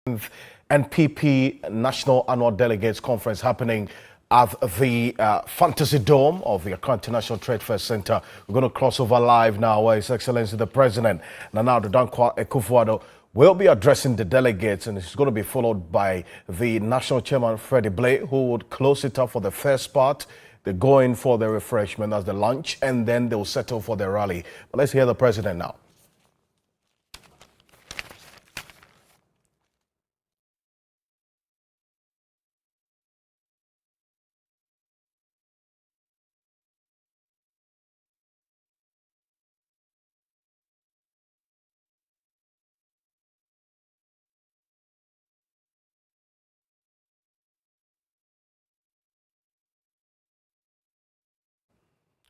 NPP National Annual Delegates Conference happening at the Fantasy Dome of the Accra International Trade Fair Center. We're going to cross over live now where His Excellency the President, Nana Addo Dankwa Akufo-Addo, will be addressing the delegates, and it's going to be followed by the National Chairman, Freddie Blay, who would close it up for the first part. They go in for the refreshment, that's the lunch, and then they'll settle for the rally. But let's hear the President now.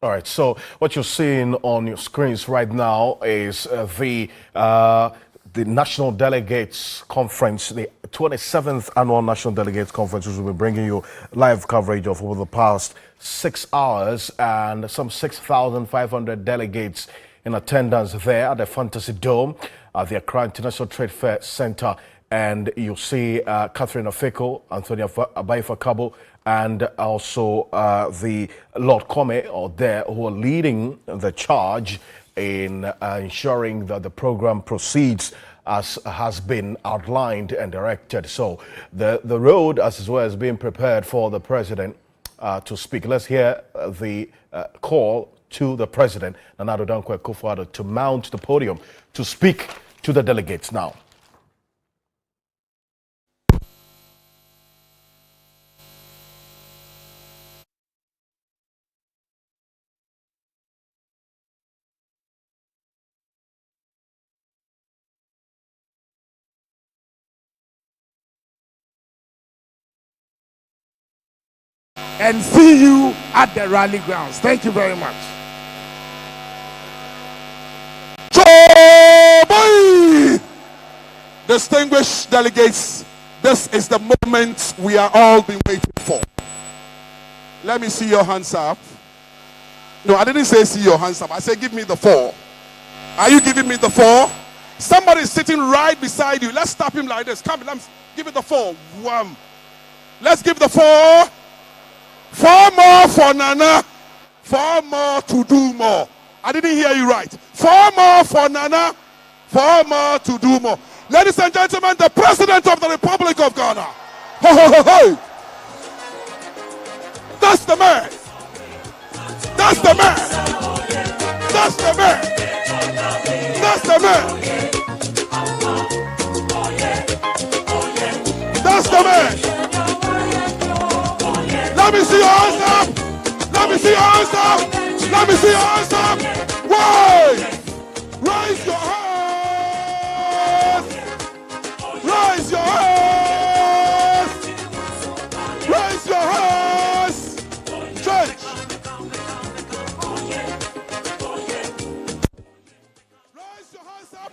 All right, so what you're seeing on your screens right now is the National Delegates Conference, the 27th Annual National Delegates Conference, which will be bringing you live coverage of over the past 6 hours, and some 6,500 delegates in attendance there at the Fantasy Dome at the Accra International Trade Fair Center. And you'll see Catherine Afeko, Anthony Abayfa-Kabo, and also the Lord Kome are there, who are leading the charge in ensuring that the program proceeds as has been outlined and directed. So the road as well is being prepared for the President to speak. Let's hear the call to the President, Nana Addo Dankwa Akufo-Addo, to mount the podium to speak to the delegates now. And see you at the rally grounds. Thank you very much. Distinguished delegates, this is the moment we are all been waiting for. Let me see your hands up. No, I didn't say see your hands up. I said give me the 4. Are you giving me the 4? Somebody is sitting right beside you. Let's stop him like this. Come, let's give it the 4. One. Let's give the 4. 4 more for Nana. 4 more to do more. I didn't hear you right. 4 more for Nana. 4 more to do more. Ladies and gentlemen, the President of the Republic of Ghana. Ho, ho, ho, ho. That's the man. That's the man. That's the man. That's the man. That's the man. Let me see your hands up. Let me see your hands up. Let me see your hands up. Why? Raise your hands. Raise your hands. Raise your hands. Church. Raise your hands up.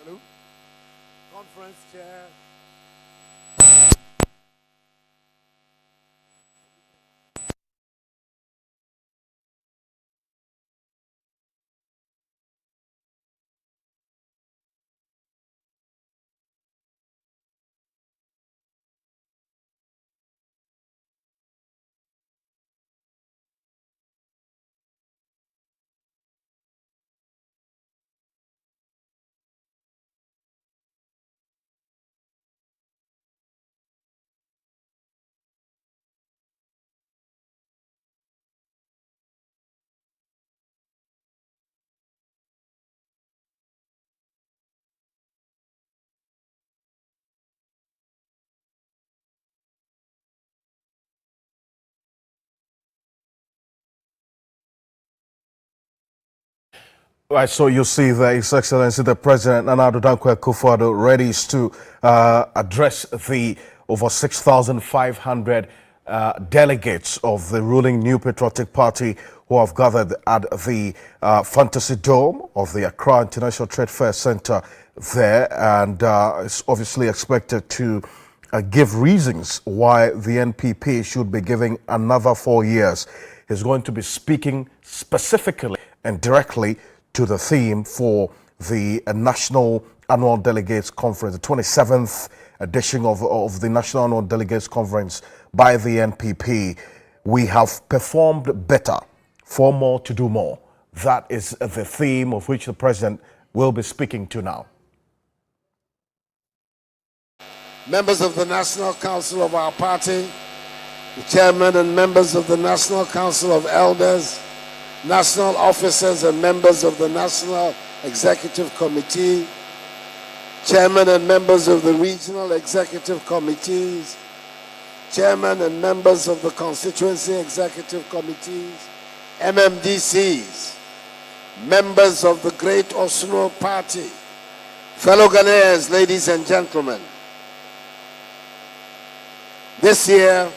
Hello? Conference chair. Right, so you see that His Excellency the President, Nana Addo Dankwa Akufo-Addo, ready to address the over 6,500 delegates of the ruling New Patriotic Party who have gathered at the Fantasy Dome of the Accra International Trade Fair Center there, and it's obviously expected to give reasons why the NPP should be giving another 4 years. He's going to be speaking specifically and directly to the theme for the National Annual Delegates Conference, the 27th edition of the National Annual Delegates Conference by the NPP. We have performed better, for more to do more. That is the theme of which the President will be speaking to now. Members of the National Council of our party, the chairman and members of the National Council of Elders, national officers and members of the National Executive Committee, chairman and members of the regional executive committees, chairman and members of the constituency executive committees, MMDCs, members of the Great Osno Party, fellow Ghanaians, ladies and gentlemen. This year,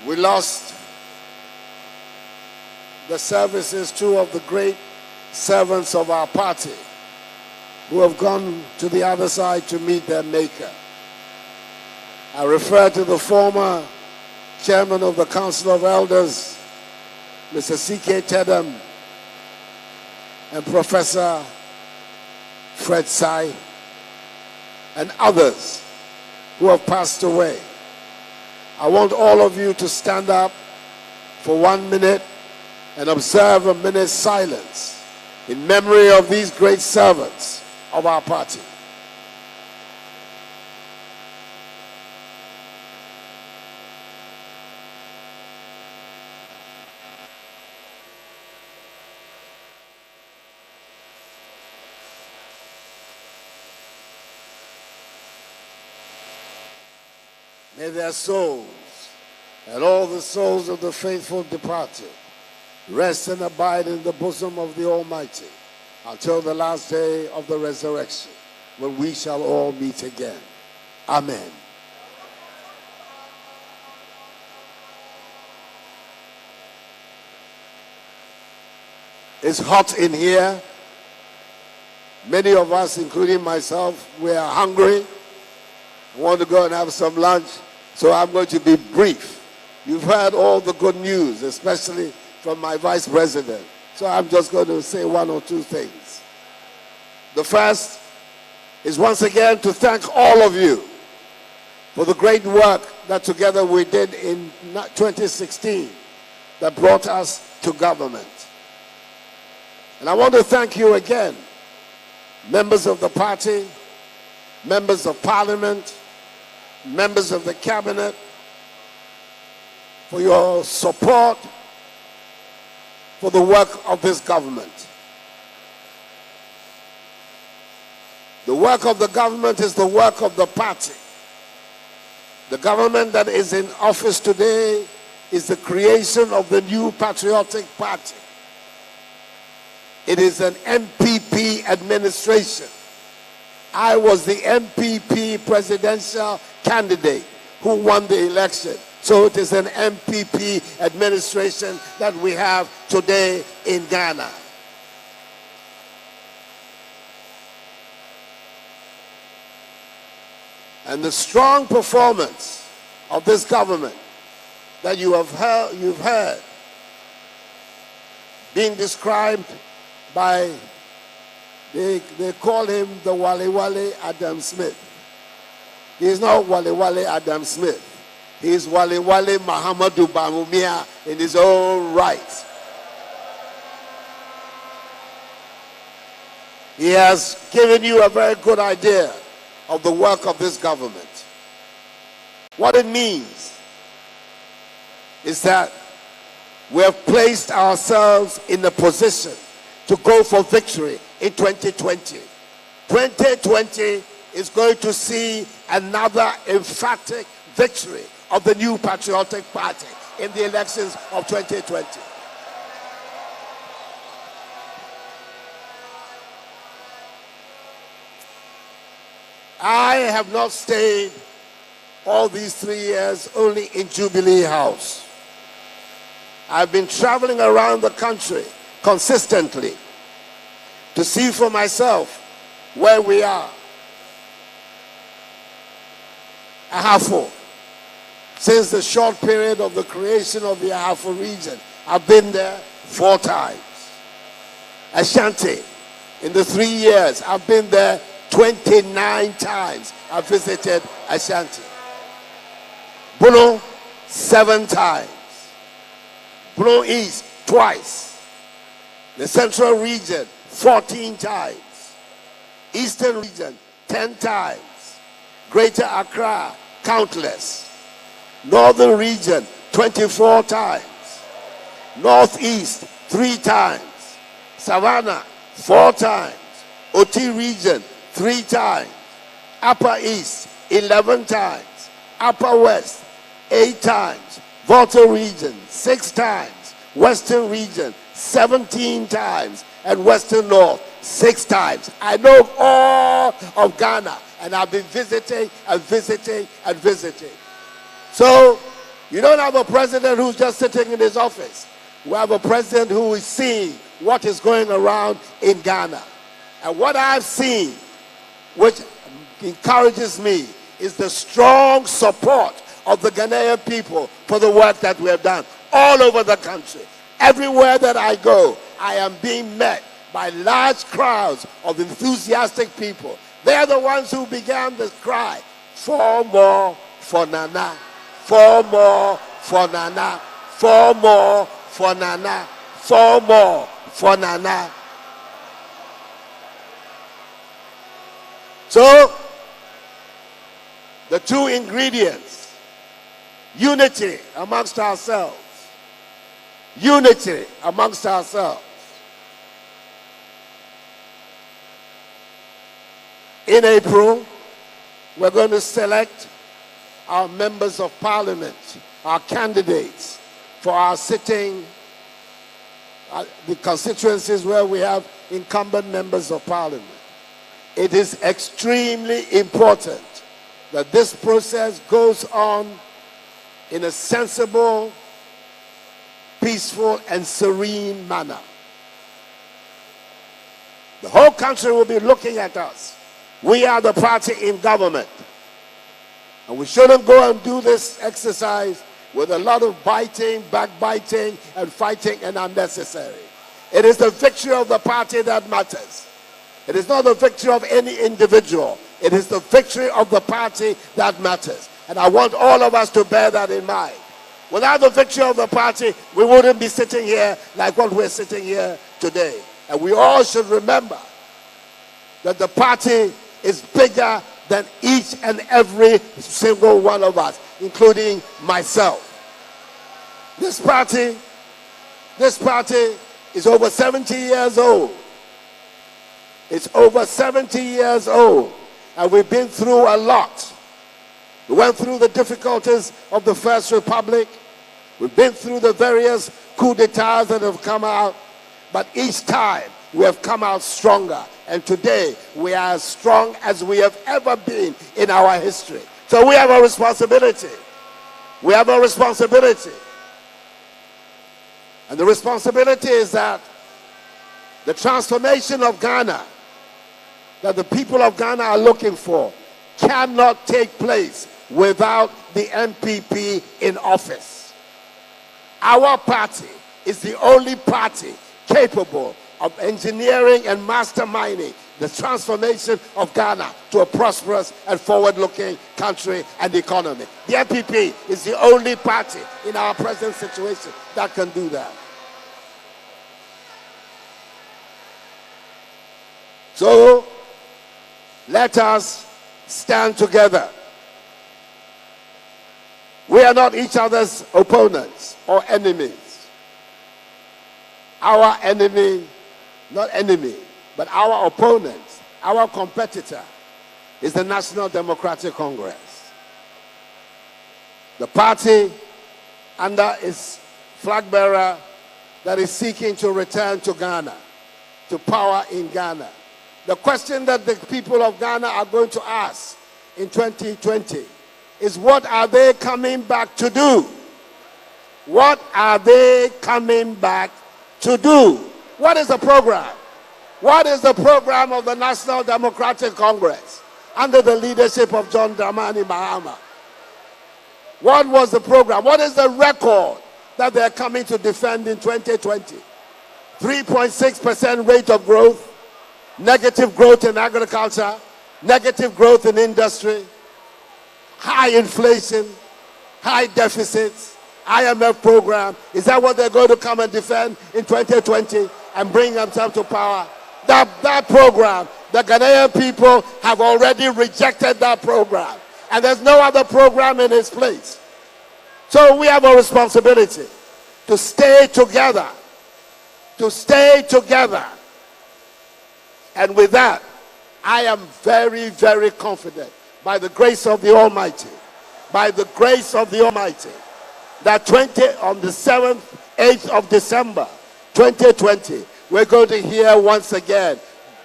we lost the services, two of the great servants of our party who have gone to the other side to meet their maker. I refer to the former chairman of the Council of Elders, Mr. C.K. Tedham, and Professor Fred Sai, and others who have passed away. I want all of you to stand up for 1 minute and observe a minute's silence in memory of these great servants of our party. May their souls and all the souls of the faithful departed rest and abide in the bosom of the Almighty until the last day of the resurrection, when we shall all meet again. Amen. It's hot in here. Many of us, including myself, we are hungry. I want to go and have some lunch, so I'm going to be brief. You've heard all the good news, especially from my vice president. So I'm just going to say one or two things. The first is once again to thank all of you for the great work that together we did in 2016 that brought us to government. And I want to thank you again, members of the party, members of parliament, members of the cabinet, for your support for the work of this government. The work of the government is the work of the party. The government that is in office today is the creation of the New Patriotic Party. It is an MPP administration. I was the MPP presidential candidate who won the election. So it is an MPP administration that we have today in Ghana. And the strong performance of this government that you've heard being described by, they call him the Wale Wale Adam Smith. He is not Wale Wale Adam Smith. He is Wale Wale Mahamadou Bawumia in his own right. He has given you a very good idea of the work of this government. What it means is that we have placed ourselves in a position to go for victory in 2020. 2020 is going to see another emphatic victory of the New Patriotic Party in the elections of 2020. I have not stayed all these 3 years only in Jubilee House. I've been traveling around the country consistently to see for myself where we are. Ahafo, since the short period of the creation of the Ahafo region, I've been there 4 times. Ashanti, in the 3 years, I've been there 29 times. I visited Ashanti. Bono, 7 times. Bono East, twice. The Central Region, 14 times. Eastern Region, 10 times. Greater Accra, countless. Northern Region, 24 times. Northeast, 3 times. Savannah, 4 times. Oti Region, 3 times. Upper East, 11 times. Upper West, 8 times. Volta Region, 6 times. Western Region, 17 times. And Western North, 6 times. I know all of Ghana, and I've been visiting and visiting and visiting. So, you don't have a president who's just sitting in his office. We have a president who is seeing what is going around in Ghana. And what I've seen, which encourages me, is the strong support of the Ghanaian people for the work that we have done all over the country. Everywhere that I go, I am being met by large crowds of enthusiastic people. They're the ones who began the cry, 4 more for Nana, 4 more for Nana, 4 more for Nana, 4 more for Nana. So, the 2 ingredients, unity amongst ourselves. Unity amongst ourselves. In April, we're going to select our members of parliament, our candidates for our sitting, the constituencies where we have incumbent members of parliament. It is extremely important that this process goes on in a sensible, peaceful, and serene manner. The whole country will be looking at us. We are the party in government. And we shouldn't go and do this exercise with a lot of biting, backbiting, and fighting and unnecessary. It is the victory of the party that matters. It is not the victory of any individual. It is the victory of the party that matters. And I want all of us to bear that in mind. Without the victory of the party, we wouldn't be sitting here like what we're sitting here today. And we all should remember that the party is bigger than each and every single one of us, including myself. This party is over 70 years old. It's over 70 years old, and we've been through a lot. We went through the difficulties of the First Republic. We've been through the various coups d'etats that have come out, but each time we have come out stronger. And today, we are as strong as we have ever been in our history. So we have a responsibility. We have a responsibility. And the responsibility is that the transformation of Ghana, that the people of Ghana are looking for, cannot take place without the NPP in office. Our party is the only party capable of engineering and masterminding the transformation of Ghana to a prosperous and forward-looking country and economy. The NPP is the only party in our present situation that can do that. So, let us stand together. We are not each other's opponents or enemies. Our enemy, not enemy, but our opponent, our competitor, is the National Democratic Congress. The party under its flag bearer that is seeking to return to Ghana, to power in Ghana. The question that the people of Ghana are going to ask in 2020 is what are they coming back to do? What are they coming back to do? What is the program? What is the program of the National Democratic Congress under the leadership of John Dramani Mahama? What was the program? What is the record that they're coming to defend in 2020? 3.6% rate of growth, negative growth in agriculture, negative growth in industry, high inflation, high deficits, IMF program. Is that what they're going to come and defend in 2020 and bring themselves to power? That program, the Ghanaian people have already rejected that program. And there's no other program in its place. So we have a responsibility to stay together. To stay together. And with that, I am very, very confident, by the grace of the Almighty, by the grace of the Almighty, that on the 7th, 8th of December, 2020, we're going to hear once again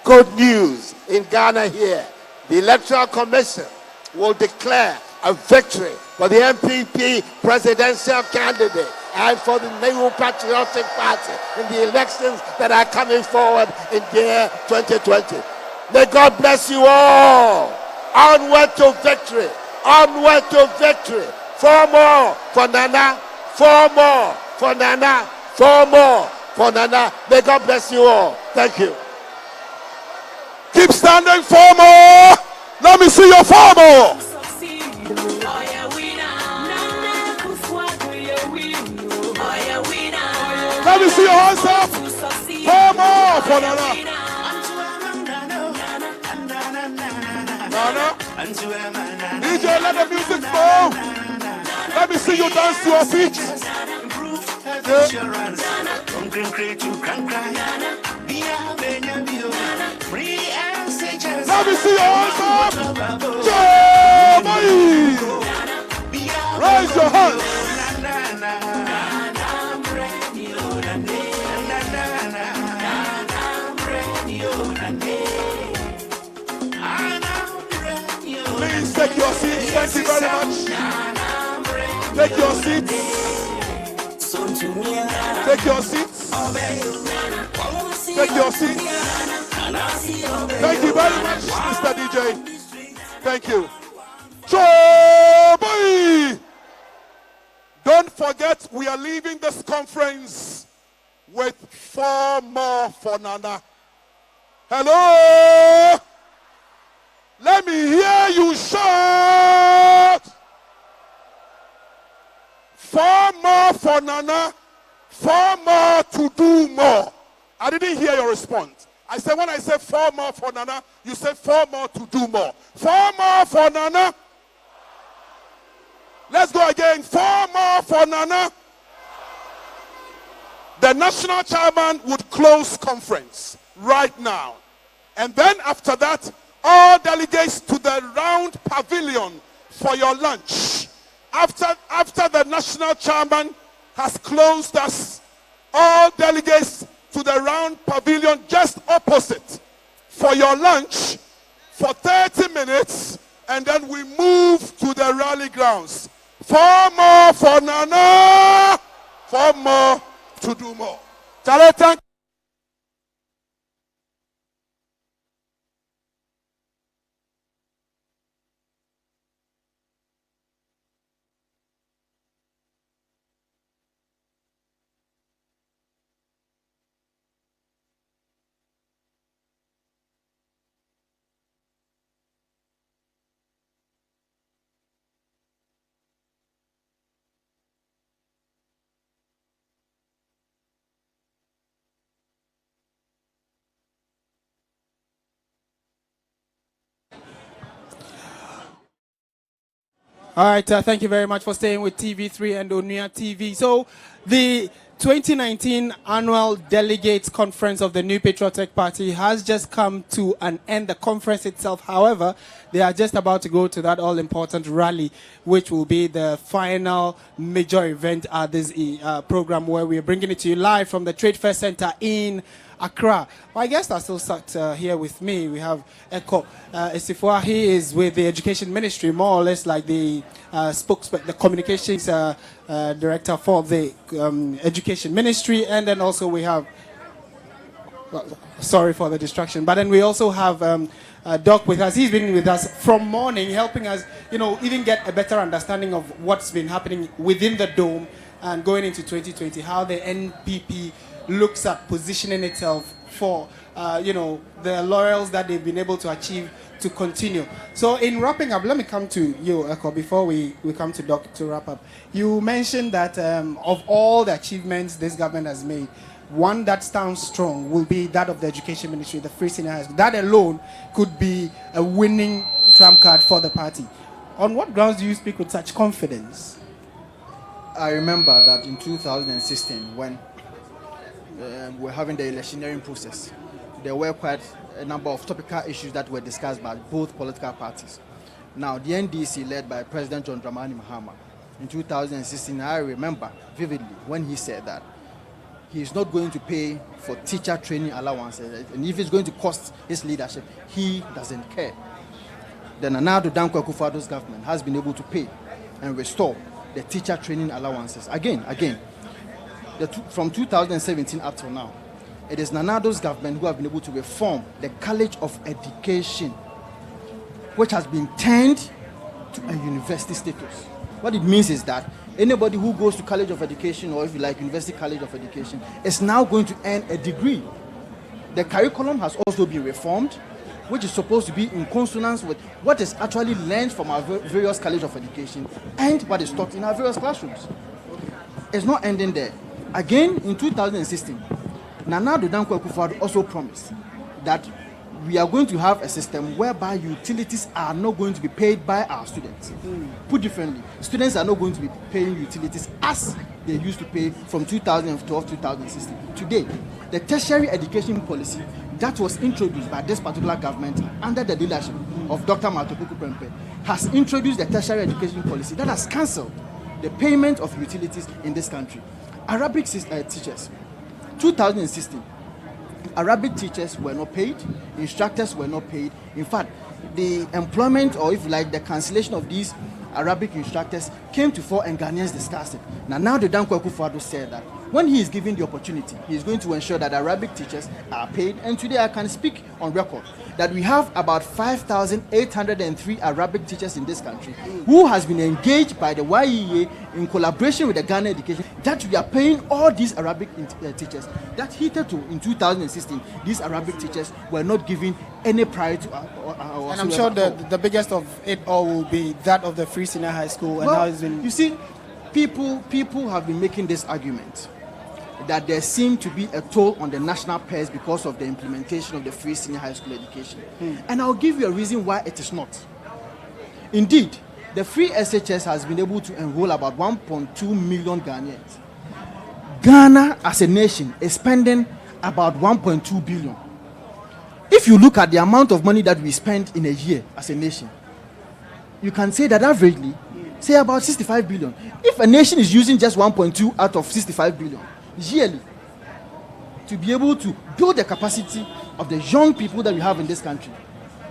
good news in Ghana here. The Electoral Commission will declare a victory for the MPP presidential candidate and for the New Patriotic Party in the elections that are coming forward in the year 2020. May God bless you all. Onward to victory. Onward to victory. 4 more for Nana. 4 more for Nana. 4 more for Nana. May God bless you all. Thank you. Keep standing. 4 more. Let me see your 4 more. Let me see your hands up. 4 more for Nana. Nana. DJ, let the music flow. Let me see you dance to your feet. Let me see your hands up. Raise your hands. Please take your seats. Thank you very much. Take your seats. Take your seats. Take your seats. Thank you very much, Mr. DJ. Thank you. Boy! Don't forget, we are leaving this conference with 4 more for Nana. Hello? Let me hear you shout. 4 more for Nana. 4 more to do more. I didn't hear your response. I said, when I say 4 more for Nana, you said 4 more to do more. 4 more for Nana. Let's go again. 4 more for Nana. The national chairman would close conference right now. And then after that, all delegates to the round pavilion for your lunch. After the national chairman has closed us, all delegates to the round pavilion just opposite for your lunch for 30 minutes, and then we move to the rally grounds. 4 more for Nana, 4 more to do more. Charlie, thank All right, thank you very much for staying with TV3 and Onuya TV. So, the 2019 annual delegates conference of the New Patriotic Party has just come to an end. The conference itself, however, they are just about to go to that all-important rally, which will be the final major event at this program, where we are bringing it to you live from the Trade Fair Center in Accra. Well, I guess that's still sat here with me. We have Eko Isifua. He is with the Education Ministry, more or less like the spokesperson, the communications director for the Education Ministry. And then also we have, sorry for the distraction, but then we also have Doc with us. He's been with us from morning, helping us, even get a better understanding of what's been happening within the dome and going into 2020, how the NPP looks at positioning itself for, the laurels that they've been able to achieve to continue. So in wrapping up, let me come to you, Eko, before we come to Doc to wrap up. You mentioned that of all the achievements this government has made, one that stands strong will be that of the Education Ministry, the Free Senior High School. That alone could be a winning trump card for the party. On what grounds do you speak with such confidence? I remember that in 2016, when we were having the electioneering process, there were quite a number of topical issues that were discussed by both political parties. Now, the NDC, led by President John Dramani Mahama, in 2016, I remember vividly when he said that he's not going to pay for teacher training allowances, and if it's going to cost his leadership, he doesn't care. The Nana Addo Dankwa Akufo-Addo's government has been able to pay and restore the teacher training allowances again. From 2017 up till now, it is Nana Addo's government who have been able to reform the College of Education, which has been turned to a university status. What it means is that anybody who goes to College of Education, or if you like University College of Education, is now going to earn a degree. The curriculum has also been reformed, which is supposed to be in consonance with what is actually learned from our various College of Education and what is taught in our various classrooms. It's not ending there. Again, in 2016, Nana Addo Dankwa Akufo-Addo also promised that we are going to have a system whereby utilities are not going to be paid by our students. Put differently, students are not going to be paying utilities as they used to pay from 2012-2016. Today, the tertiary education policy that was introduced by this particular government under the leadership of Dr. Matopoku Prempeh has introduced the tertiary education policy that has cancelled the payment of utilities in this country. Arabic teachers, 2016, Arabic teachers were not paid, instructors were not paid. In fact, the employment, or if you like, the cancellation of these Arabic instructors came to fore and Ghanaians discussed it. Now the Dankwa Akufo-Addo said that when he is given the opportunity, he is going to ensure that Arabic teachers are paid. And today I can speak on record that we have about 5,803 Arabic teachers in this country who has been engaged by the YEA in collaboration with the Ghana Education, that we are paying all these Arabic teachers. That hitherto in 2016, these Arabic teachers were not given any priority. And I'm sure the biggest of it all will be that of the Free Senior High School. And well, how it's been. You see, people have been making this argument that there seemed to be a toll on the national purse because of the implementation of the Free Senior High School education. And I'll give you a reason why it is not. Indeed, the free SHS has been able to enroll about 1.2 million Ghanaians. Ghana as a nation is spending about 1.2 billion. If you look at the amount of money that we spend in a year as a nation, you can say that averagely, say about 65 billion. If a nation is using just 1.2 out of 65 billion yearly to be able to build the capacity of the young people that we have in this country,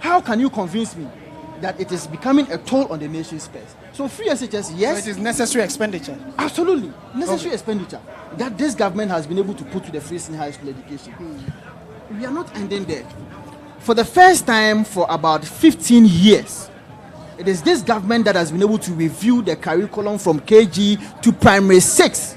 how can you convince me that it is becoming a toll on the nation's purse? So free SHS, yes. So it is necessary expenditure. Absolutely. Necessary expenditure that this government has been able to put to the free senior high school education. We are not ending there. For the first time for about 15 years, it is this government that has been able to review the curriculum from KG to primary 6.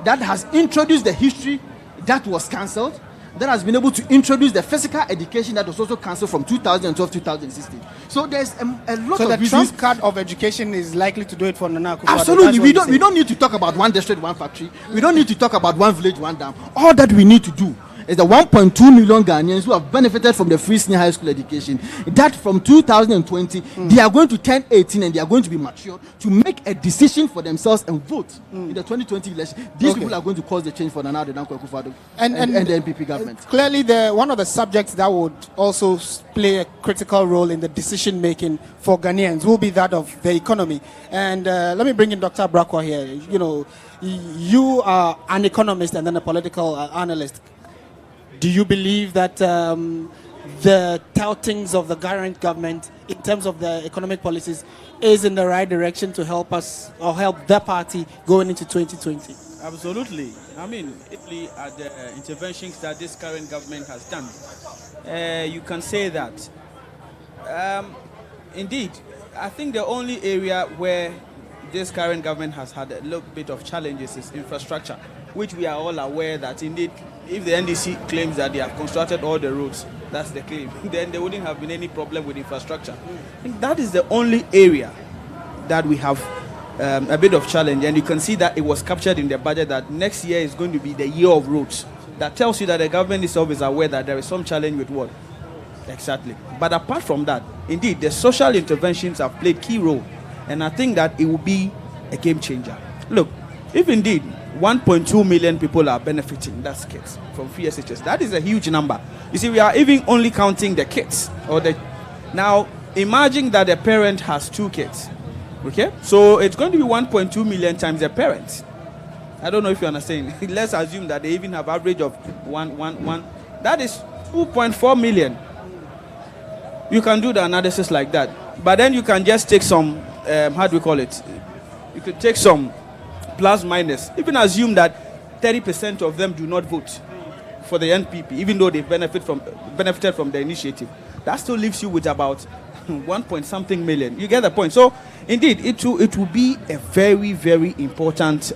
That has introduced the history that was cancelled. That has been able to introduce the physical education that was also cancelled from 2012-2016. So there's a lot so of the reasons. trump card of education is likely to do it for Nana Akufo-Addo. Absolutely. We don't need to talk about one district, one factory. We don't need to talk about one village, one dam. All that we need to do is the 1.2 million Ghanaians who have benefited from the free senior high school education, that from 2020 they are going to turn 18 and they are going to be mature to make a decision for themselves and vote in the 2020 election. These people are going to cause the change for Nana Addo Dankwa Akufo-Addo and the NPP government. Clearly, one of the subjects that would also play a critical role in the decision making for Ghanaians will be that of the economy. And let me bring in Dr. Brakwa here. You know, you are an economist and then a political analyst. do you believe that the toutings of the current government in terms of the economic policies is in the right direction to help us or help the party going into 2020? Absolutely. I mean, if we at the interventions that this current government has done, you can say that. Indeed, I think the only area where this current government has had a little bit of challenges is infrastructure, which we are all aware that indeed, if the NDC claims that they have constructed all the roads, that's the claim, then there wouldn't have been any problem with infrastructure. I think that is the only area that we have a bit of challenge, and you can see that it was captured in the budget that next year is going to be the year of roads. That tells you that the government itself is aware that there is some challenge with what? Exactly. But apart from that, indeed, the social interventions have played key role, and I think that it will be a game changer. Look, if indeed 1.2 million people are benefiting, that's kids, from free SHS, that is a huge number. You see, we are even only counting the kids. Now, imagine that a parent has 2 kids. Okay? So it's going to be 1.2 million times the parents. I don't know if you understand. Let's assume that they even have average of one. That is 2.4 million. You can do the analysis like that. But then you can just take some, how do we call it? You could take some plus minus. Even assume that 30% of them do not vote for the NPP, even though they benefited from the initiative. That still leaves you with about 1 point something million. You get the point. So indeed, it will be a very, very important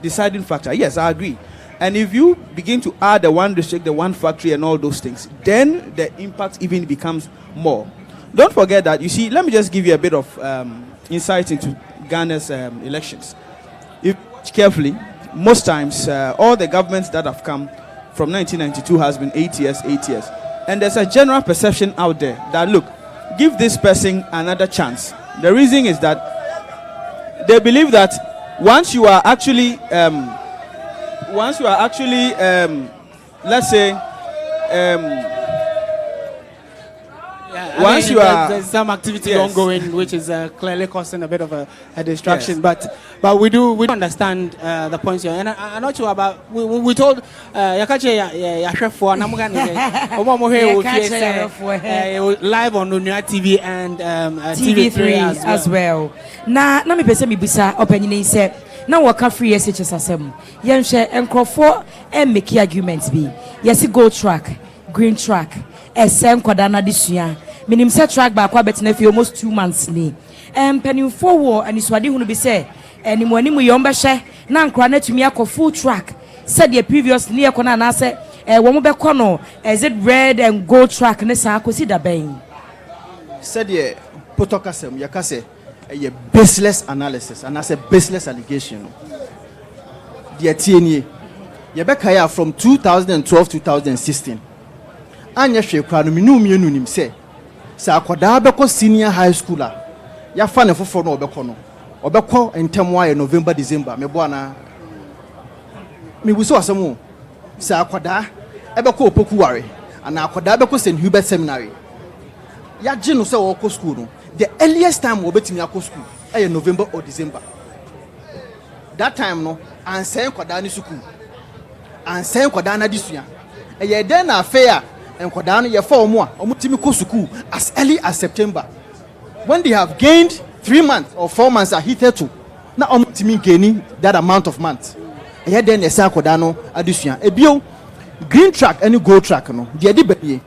deciding factor. Yes, I agree. And if you begin to add the one district, the one factory, and all those things, then the impact even becomes more. Don't forget that, you see, let me just give you a bit of insight into Ghana's elections. If you watch carefully, most times, all the governments that have come from 1992 has been 8 years. And there's a general perception out there that, look, give this person another chance. The reason is that they believe that once you are actually, let's say, once you are, there's some activity ongoing, which is clearly causing a bit of a distraction. Yes. But we do understand the points here, and I'm not sure about. We told Yakache Yashefo live on Unia TV and TV3 as well. Na me pese mi bisa opinion say na waka free SHS asem. Yen hwe enkrofo make arguments bi. Yes, go track, green track. Esen kwadana disua minim se track ba kwa betina fi almost 2 months ni penin forward and iswade hunu bi se animu yom be hye na nkra na tumi akọ full track said the previous ni ekọ na se wo mo be kọ no is it red and gold track ne sa akosi da ben said the potokasem yakase a baseless analysis and as a baseless allegation the tienie ye be kaya from 2012 2016 anya hwe kwa no mienu nim se akoda beko senior high school a ya fa ne foforo no obeko ntem wa November December me bo ana me buso asemo se akoda ebeko opoku ware ana akoda beko St. Hubert Seminary ya je no se wo ko school no the earliest time wo betimi akọ school e November or December. That time no ansen akoda ni school ansen akoda na disua e ye den na affair and Kodano ye for more omutimi ko school as early as September. When they have gained 3 months or 4 months are heated to na omutimi gaining that amount of months. E then esa Kodano adusua ebio green track any gold track no de be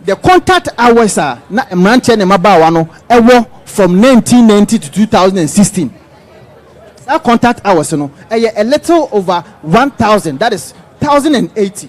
the contact hours are na emranche ne mabawa no ewo from 1990 to 2016. That contact hours no a little over 1,000, that is 1,080.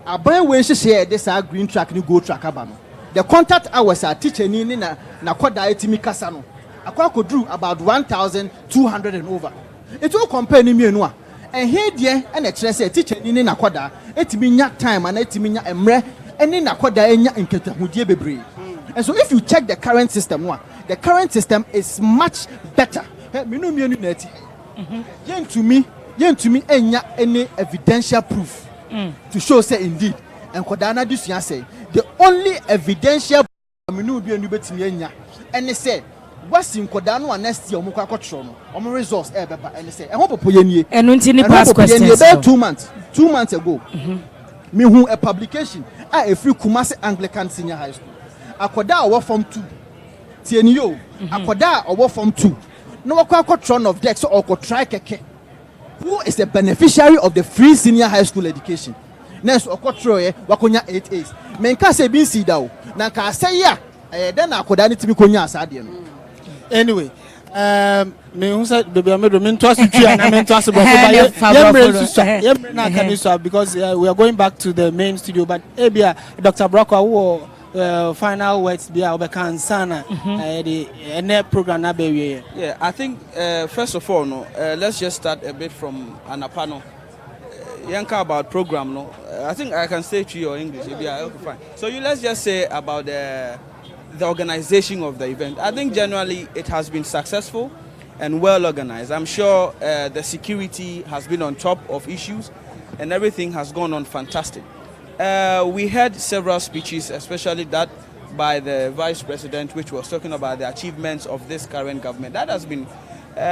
Aban we share this green track ni gold track abano. The contact hours are teacher ni na kwada etimi kasa no. Akwa kodru about 1,200 and over. It will compare ni mienu a. And here die and a say teacher ni na kwada etimi nya time and etimi nya emre eni na kwada enya nketahudie bebre. And so if you check the current system the current system is much better. Minu mienu na eti. Yentumi enya any evidential proof. To show say indeed and Kodana disua say the only evidential aminu bi enu betimi anya and say what's in Kodano and next year omukwa kwotro no omo results beba and say e ho popo ye nie enu nti ni past questions 2 months 2 months ago, me who a publication a free Kumasi Anglican Senior High School. Akoda or form 2. Tienio, Akoda or form 2. No tron of Dex or try keke. Who is the beneficiary of the free senior high school education? Next, Okotroye, Wakonya 8As. Menka se bin si dao. Nanka say ya. Then Akoda ni timi konya asade no. Anyway, me who said baby I'm mean to us to and I'm to us about because we are going back to the main studio, but Abia Dr. Brocco final words be our sana the program na be. Yeah, I think first of all, let's just start a bit from Anapano. Yanka about program, I think I can say to you in English. Yeah, okay, fine. So let's just say about the organization of the event. I think generally it has been successful and well organized. I'm sure the security has been on top of issues and everything has gone on fantastic. We heard several speeches, especially that by the Vice President, which was talking about the achievements of this current government. That has been,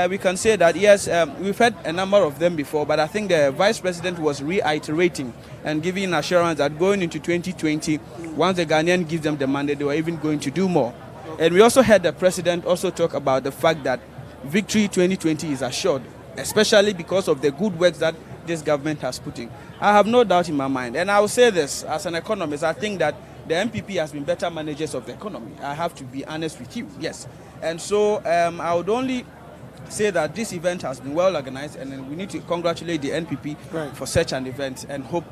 we can say that, yes, we've had a number of them before, but I think the Vice President was reiterating and giving assurance that going into 2020, once the Ghanaian gives them the mandate, they were even going to do more. And we also heard the President also talk about the fact that victory 2020 is assured, especially because of the good works that this government has put in. I have no doubt in my mind, and I will say this as an economist, I think that the MPP has been better managers of the economy. I have to be honest with you, yes. And so I would only say that this event has been well organized, and we need to congratulate the NPP for such an event and hope